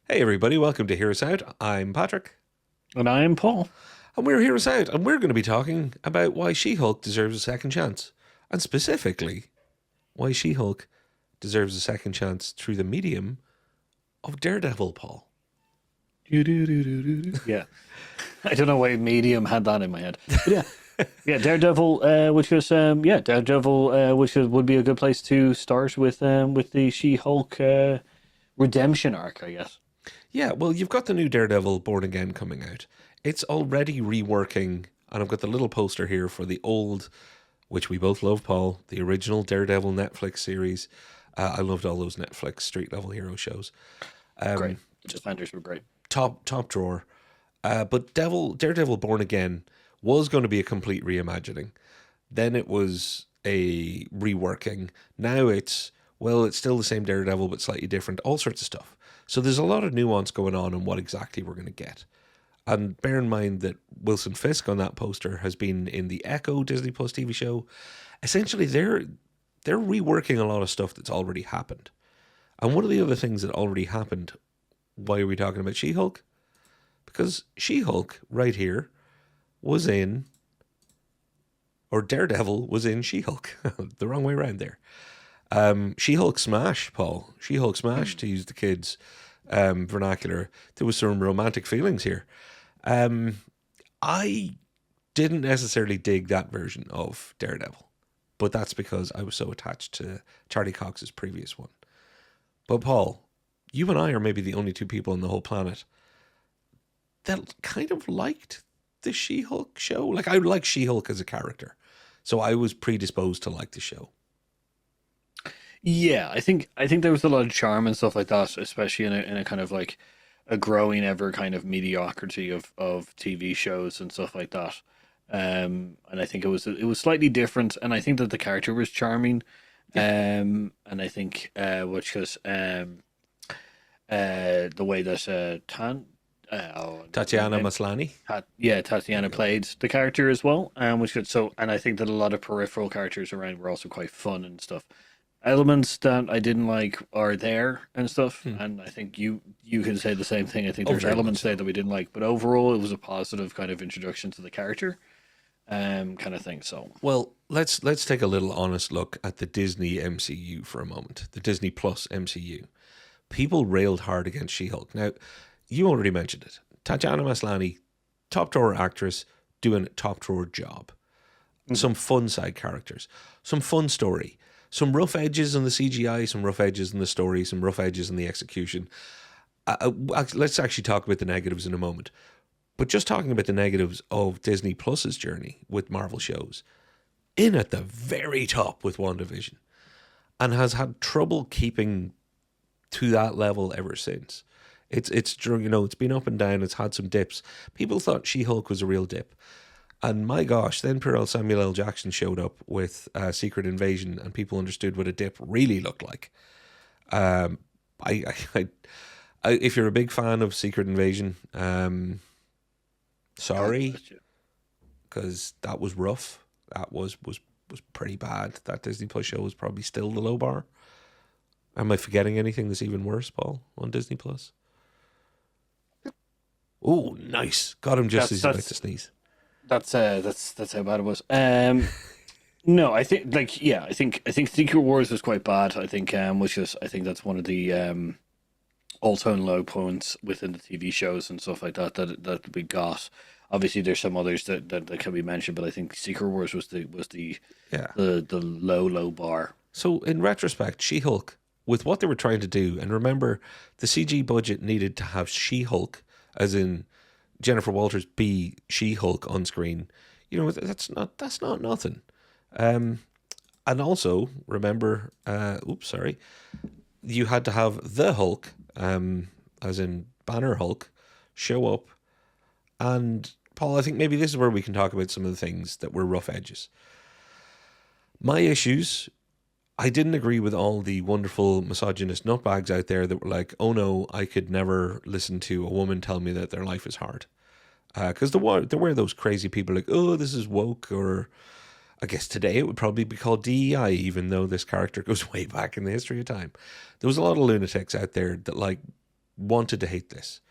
Hey everybody, welcome to Hear Us Out. I'm Patrick, And I am Paul. and we're Hear Us Out, and we're going to be talking about why She-Hulk deserves a second chance, and specifically why She-Hulk deserves a second chance through the medium of Daredevil, Paul. Yeah. I don't know why Medium had that in my head. But yeah. Yeah, Daredevil, Daredevil, would be a good place to start with the She-Hulk redemption arc, I guess. Yeah, well, you've got the new Daredevil Born Again coming out. It's already reworking, and I've got the little poster here for the old, which we both love, Paul, the original Daredevil Netflix series. I loved all those Netflix street level hero shows. Great. Defenders were great. Top drawer. But Daredevil Born Again was going to be a complete reimagining. Then it was a reworking. Now it's still the same Daredevil but slightly different. All sorts of stuff. So there's a lot of nuance going on what exactly we're going to get. And bear in mind that Wilson Fisk on that poster has been in the Echo Disney Plus TV show. Essentially, they're reworking a lot of stuff that's already happened. And one of the other things that already happened. Why are we talking about She-Hulk? Because She-Hulk right here was in, or Daredevil was in She-Hulk. The wrong way around there. She-Hulk smash, Paul. She-Hulk smash, to use the kids' vernacular. There was some romantic feelings here. I didn't necessarily dig that version of Daredevil, but that's because I was so attached to Charlie Cox's previous one. But Paul, you and I are maybe the only two people on the whole planet that kind of liked the She-Hulk show. Like, I like She-Hulk as a character, so I was predisposed to like the show. Yeah, I think there was a lot of charm and stuff like that, especially in a kind of like a growing ever kind of mediocrity of TV shows and stuff like that. And I think it was slightly different, and I think that the character was charming. Yeah, And I think which was the way that the Tatiana name Maslany. There you Tatiana go. played the character as well, which good. So, and I think that a lot of peripheral characters around were also quite fun and stuff. Elements that I didn't like are there and stuff, Hmm. and I think you can say the same thing. I think Oh, there's very much elements there so. that we didn't like, but overall, it was a positive kind of introduction to the character, kind of thing. So, Well, let's take a little honest look at the Disney MCU for a moment. The Disney Plus MCU. People railed hard against She-Hulk. Now, you already mentioned it. Tatiana Maslany, top drawer actress, doing a top drawer job. mhm. Some fun side characters, some fun story, some rough edges in the CGI, some rough edges in the story, some rough edges in the execution. Let's actually talk about the negatives in a moment. But just talking about the negatives of Disney Plus's journey with Marvel shows, in at the very top with WandaVision, and has had trouble keeping to that level ever since. It's been up and down. It's had some dips. People thought She Hulk was a real dip. And my gosh, then poor old Samuel L. Jackson showed up with Secret Invasion, and people understood what a dip really looked like. Um, if you're a big fan of Secret Invasion, God sorry, bless you. because that was rough. That was pretty bad. That Disney Plus show was probably still the low bar. Am I forgetting anything that's even worse, Paul, on Disney Plus? Oh, nice. Got him just That's as he's about to that's sneeze. that's how bad it was. No, I think like yeah, I think Secret Wars was quite bad. I think which is I think that's one of the all time low points within the TV shows and stuff like that we got. Obviously, there's some others that can be mentioned, but I think Secret Wars was Yeah. the low bar. So in retrospect, She-Hulk, with what they were trying to do, and remember, the CG budget needed to have She-Hulk, as in Jennifer Walters be She-Hulk on screen. That's not nothing. Um, and also remember, oops, sorry, you had to have the Hulk, as in Banner Hulk, show up. And Paul, I think maybe this is where we can talk about some of the things that were rough edges. My issues, I didn't agree with all the wonderful misogynist nutbags out there that were like, oh no, I could never listen to a woman tell me that their life is hard. Because there were those crazy people like, oh, this is woke, or I guess today it would probably be called DEI, even though this character goes way back in the history of time. There was a lot of lunatics out there that like wanted to hate this.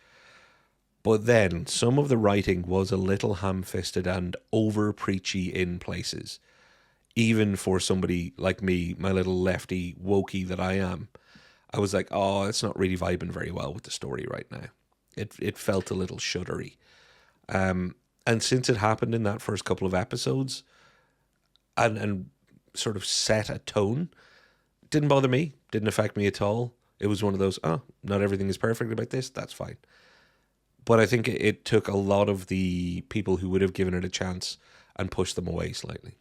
But then some of the writing was a little ham-fisted and over preachy in places, even for somebody like me, my little lefty wokey that I am. I was like, oh, it's not really vibing very well with the story right now. It felt a little shuddery. And since it happened in that first couple of episodes and sort of set a tone, didn't bother me, didn't affect me at all. It was one of those, oh, not everything is perfect about this, that's fine. But I think it took a lot of the people who would have given it a chance and pushed them away slightly.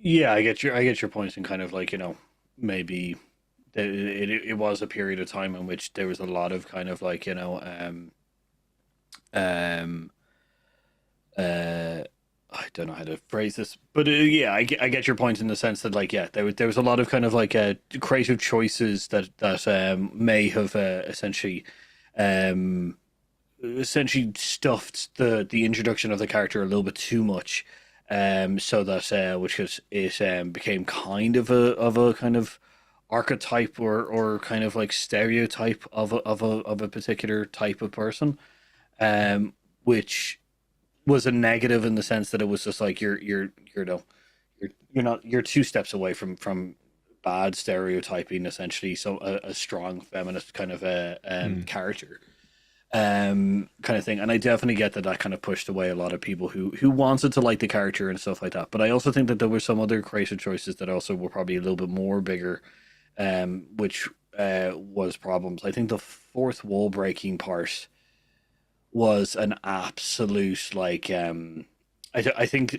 Yeah, I get your point, and kind of like, maybe it was a period of time in which there was a lot of kind of like, um uh I don't know how to phrase this, but yeah, I get your point in the sense that like, yeah, there was a lot of kind of like creative choices that may have um essentially stuffed the introduction of the character a little bit too much, so that which is it became kind of a kind of archetype or kind of like stereotype of a particular type of person, which was a negative in the sense that it was just like you're two steps away from bad stereotyping, essentially. So a strong feminist kind of a character, kind of thing. And I definitely get that kind of pushed away a lot of people who wanted to like the character and stuff like that. But I also think that there were some other creative choices that also were probably a little bit more bigger, which was problems. I think the fourth wall breaking part was an absolute like I think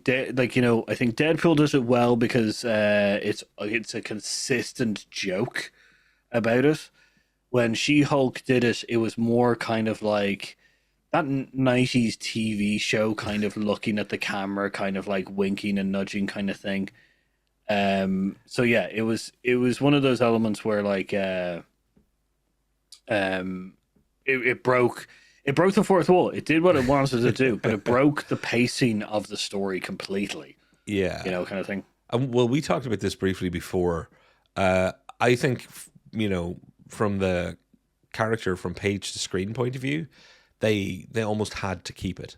Deadpool does it well because it's a consistent joke about it. When She-Hulk did it, it was more kind of like that 90s TV show kind of looking at the camera, kind of like winking and nudging kind of thing. So yeah, it was one of those elements where like um it broke the fourth wall. It did what it wanted to do, but it broke the pacing of the story completely. Yeah. Kind of thing. Well, we talked about this briefly before. I think, from the character from page to screen point of view, they almost had to keep it.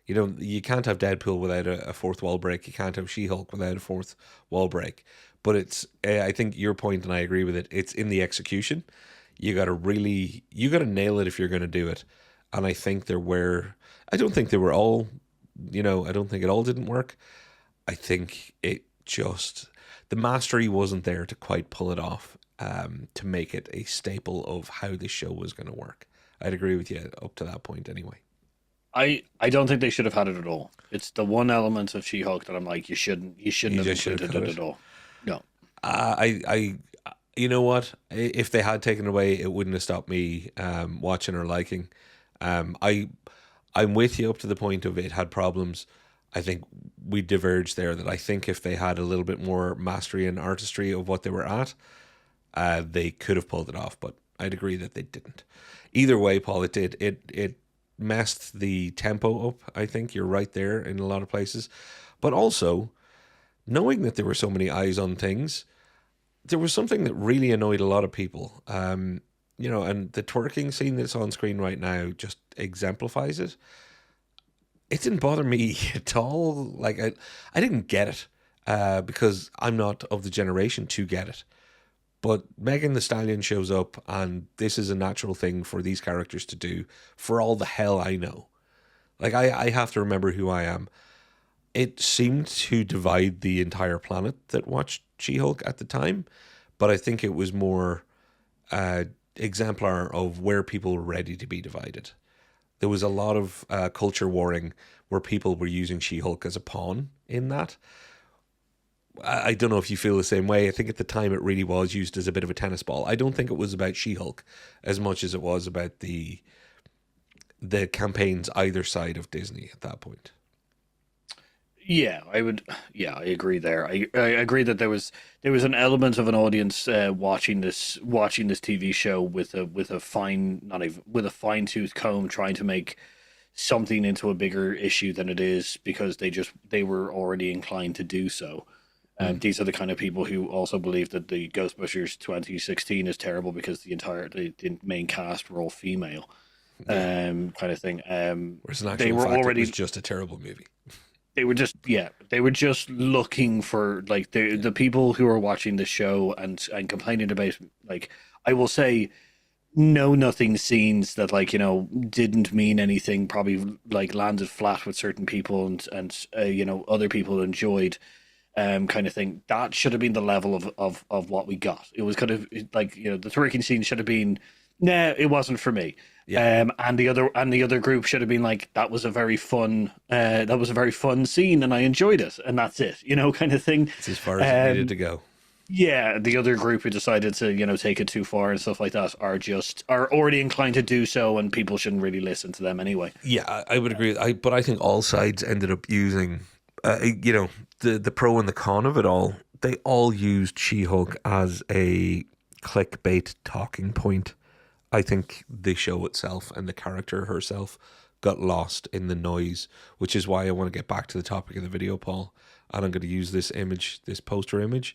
You can't have Deadpool without a fourth wall break. You can't have She-Hulk without a fourth wall break. But it's, I think your point, and I agree with it. It's in the execution. You got to nail it if you're going to do it. And I think I don't think they were all, I don't think it all didn't work. I think the mastery wasn't there to quite pull it off, to make it a staple of how the show was going to work. I'd agree with you up to that point anyway. I don't think they should have had it at all. It's the one element of She-Hulk that I'm like, you shouldn't have just should have included cut it at all. No. I you know what? If they had taken it away, it wouldn't have stopped me watching or liking. I I'm with you up to the point of it had problems. I think we diverged there. That I think if they had a little bit more mastery and artistry of what they were at, they could have pulled it off. But I'd agree that they didn't. Either way, Paul, it did. It messed the tempo up. I think you're right there in a lot of places, but also knowing that there were so many eyes on things, there was something that really annoyed a lot of people. And the twerking scene that's on screen right now just exemplifies it. It didn't bother me at all. Like I didn't get it because I'm not of the generation to get it. But Megan the Stallion shows up, and this is a natural thing for these characters to do. For all the hell I know, like I have to remember who I am. It seemed to divide the entire planet that watched She-Hulk at the time, but I think it was more exemplar of where people were ready to be divided. There was a lot of culture warring where people were using She-Hulk as a pawn in that. I don't know if you feel the same way. I think at the time it really was used as a bit of a tennis ball. I don't think it was about She-Hulk as much as it was about the campaigns either side of Disney at that point. Yeah, I would. Yeah, I agree there. I agree that there was an element of an audience watching this TV show with a fine not even with a fine tooth comb trying to make something into a bigger issue than it is because they were already inclined to do so. These are the kind of people who also believe that the Ghostbusters 2016 is terrible because the main cast were all female, Yeah. kind of thing. Whereas in They actual were fact, it was already just a terrible movie. they were just looking for like Yeah. the people who are watching the show and complaining about, like, I will say, know nothing scenes that, like, didn't mean anything, probably like landed flat with certain people, and other people enjoyed, kind of thing. That should have been the level of what we got. It was kind of like, the twerking scene should have been, nah, it wasn't for me. Yeah. And the other group should have been like, that was a very fun scene and I enjoyed it, and that's it, kind of thing. It's as far as it needed Um, to go. yeah, the other group who decided to, take it too far and stuff like that are already inclined to do so, and people shouldn't really listen to them anyway. Yeah, I would agree. But I think all sides ended up using, the pro and the con of it all. They all used She-Hulk as a clickbait talking point. I think the show itself and the character herself got lost in the noise, which is why I want to get back to the topic of the video, Paul. And I'm going to use this poster image.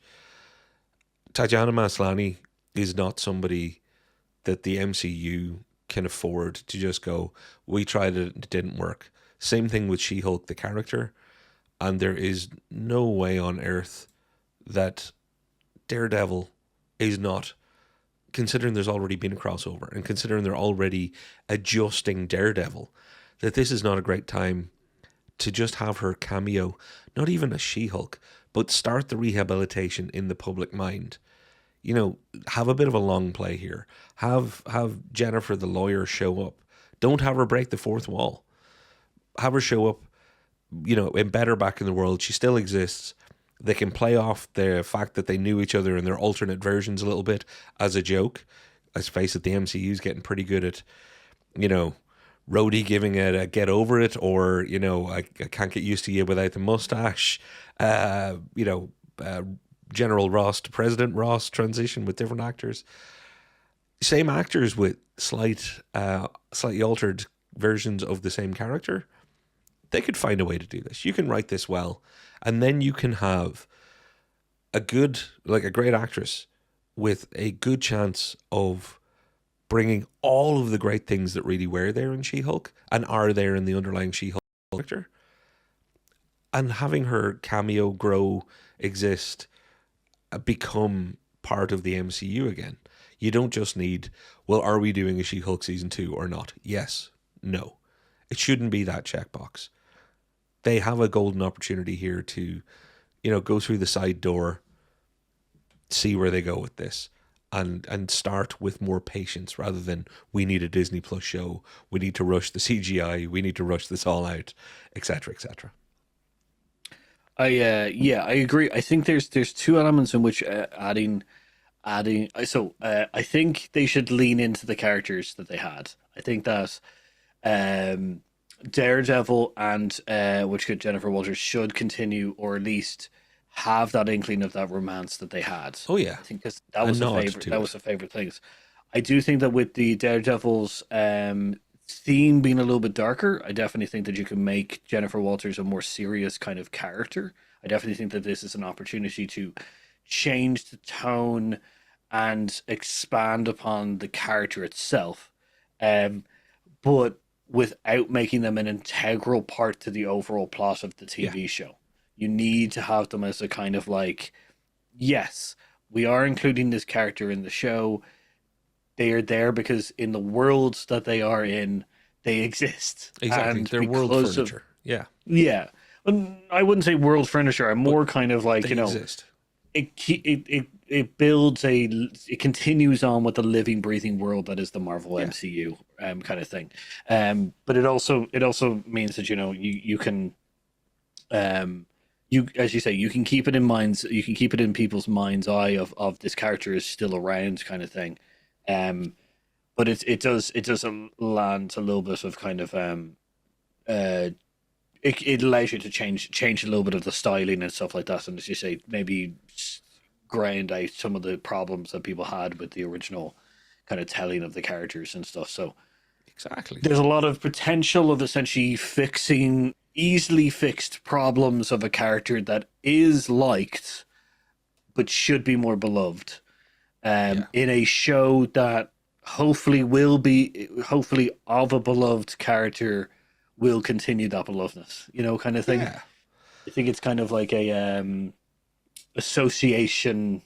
Tatiana Maslany is not somebody that the MCU can afford to just go, we tried it, it didn't work. Same thing with She-Hulk, the character. And there is no way on earth that Daredevil is not, considering there's already been a crossover and considering they're already adjusting Daredevil, that this is not a great time to just have her cameo, not even as She-Hulk, but start the rehabilitation in the public mind. Have a bit of a long play here. Have Jennifer the lawyer show up. Don't have her break the fourth wall. Have her show up, embed her back in the world. She still exists. They can play off the fact that they knew each other in their alternate versions a little bit as a joke. Let's face it, the MCU's getting pretty good at, Rhodey giving it a get over it, or, I can't get used to you without the mustache. Uh, you know, uh, General Ross to President Ross transition with different actors. Same actors with slightly altered versions of the same character. They could find a way to do this. You can write this well, and then you can have a great actress with a good chance of bringing all of the great things that really were there in She-Hulk and are there in the underlying She-Hulk character, and having her cameo grow, exist, become part of the MCU again. You don't just need, well, are we doing a She-Hulk season 2 or not? Yes. No. It shouldn't be that checkbox. They have a golden opportunity here to, go through the side door, see where they go with this, and start with more patience rather than, we need a Disney Plus show, we need to rush the CGI, we need to rush this all out, etc., etc. I agree. I think there's two elements in which adding I think they should lean into the characters that they had. I think that um Daredevil and which could Jennifer Walters should continue, or at least have that inkling of that romance that they had. Oh yeah, I think, because a nod to that it. was the favorite things. I do think that with the Daredevil's theme being a little bit darker, I definitely think that you can make Jennifer Walters a more serious kind of character. I definitely think that this is an opportunity to change the tone and expand upon the character itself, um, but without making them an integral part to the overall plot of the Yeah, TV show. You need to have them as a kind of like, yes, we are including this character in the show. They are there because in the worlds that they are in, they exist. exactly. And They're world because of, furniture. Yeah, yeah, I wouldn't say world furniture. I'm but more kind of like, they exist. it builds it continues on with the living, breathing world that is the Marvel Yeah, MCU, kind of thing. But it also means that, you can, um as you say, you can keep it in minds, you can keep it in people's mind's eye of this character is still around, kind of thing. Um, but it does land a little bit of kind of uh it allows you to change a little bit of the styling and stuff like that, and as you say, maybe grind out some of the problems that people had with the original kind of telling of the characters and stuff. So exactly. there's a lot of potential of essentially fixing easily fixed problems of a character that is liked, but should be more beloved. Yeah. In a show that hopefully of a beloved character will continue that belovedness, kind of thing. Yeah. I think it's kind of like a association.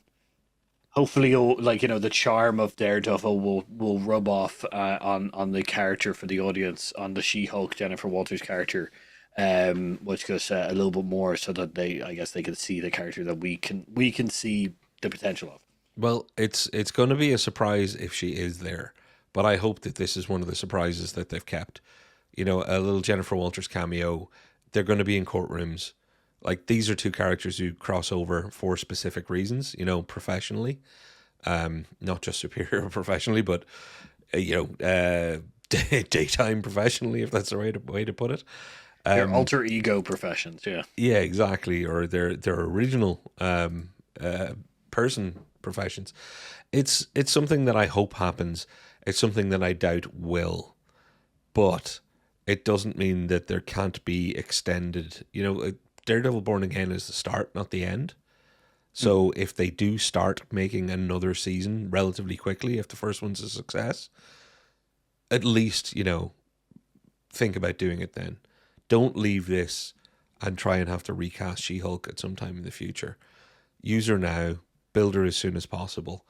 Hopefully, like the charm of Daredevil will rub off on the character for the audience, on the She-Hulk Jennifer Walters character, which goes a little bit more, so that I guess they can see the character that we can see the potential of. Well, it's going to be a surprise if she is there, but I hope that this is one of the surprises that they've kept. A little Jennifer Walters cameo. They're going to be in courtrooms. Like, these are two characters who cross over for specific reasons, professionally, not just superior professionally, but daytime professionally, if that's the right way to put it. Their alter ego professions, yeah. Yeah, exactly, or their original person professions. It's something that I hope happens. It's something that I doubt will, but it doesn't mean that there can't be extended. Daredevil Born Again is the start, not the end. So if they do start making another season relatively quickly, if the first one's a success, at least, think about doing it then. Don't leave this and try and have to recast She-Hulk at some time in the future. Use her now, build her as soon as possible.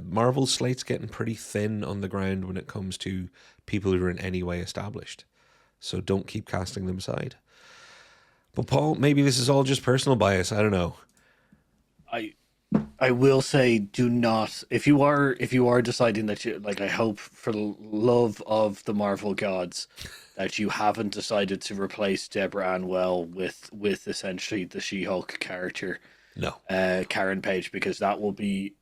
Marvel's slate's getting pretty thin on the ground when it comes to people who are in any way established. So don't keep casting them aside. But Paul, maybe this is all just personal bias. I don't know. I I will say, do not, if you are deciding that you like. I hope for the love of the Marvel gods that you haven't decided to replace Deborah Ann Well with essentially the She-Hulk character, No, Karen Page, because that will be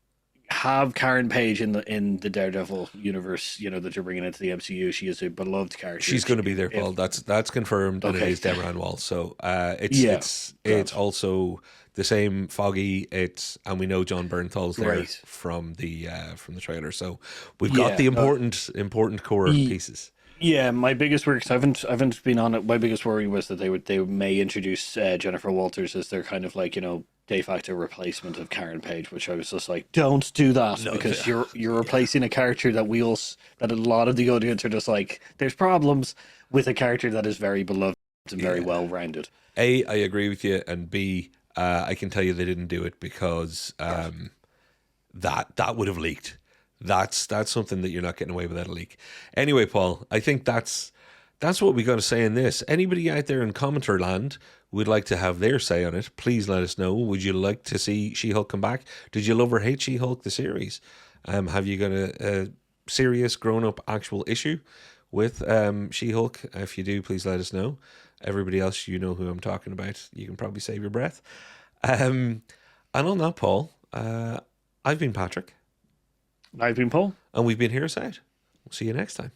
have Karen Page in the Daredevil universe. That you're bringing into the MCU. She is a beloved character. she's going to be there, Paul. That's confirmed. That it Okay. is Deborah Ann Wall. So it's Yeah, it's also the same Foggy. And we know John Bernthal's there right. from the trailer. So we've got Yeah, the important core Ye- pieces. Yeah, my biggest worry, 'cause I haven't been on it. My biggest worry was that they may introduce Jennifer Walters as their kind of like de facto replacement of Karen Page, which I was just like, don't do that, No, because you're replacing a character that a lot of the audience are just like, there's problems with a character that is very beloved and very Yeah. well rounded. A, I agree with you, and B, I can tell you they didn't do it because that would have leaked. That's something that you're not getting away with, that leak. Anyway, Paul, I think that's what we got to say in this. Anybody out there in commenter land would like to have their say on it, please let us know. Would you like to see She-Hulk come back? Did you love or hate She-Hulk the series? Have you got a serious grown-up actual issue with She-Hulk? If you do, please let us know. Everybody else, you know who I'm talking about. You can probably save your breath. And on that, Paul, I've been Patrick, I've been Paul. and we've been Heroes Out. We'll see you next time.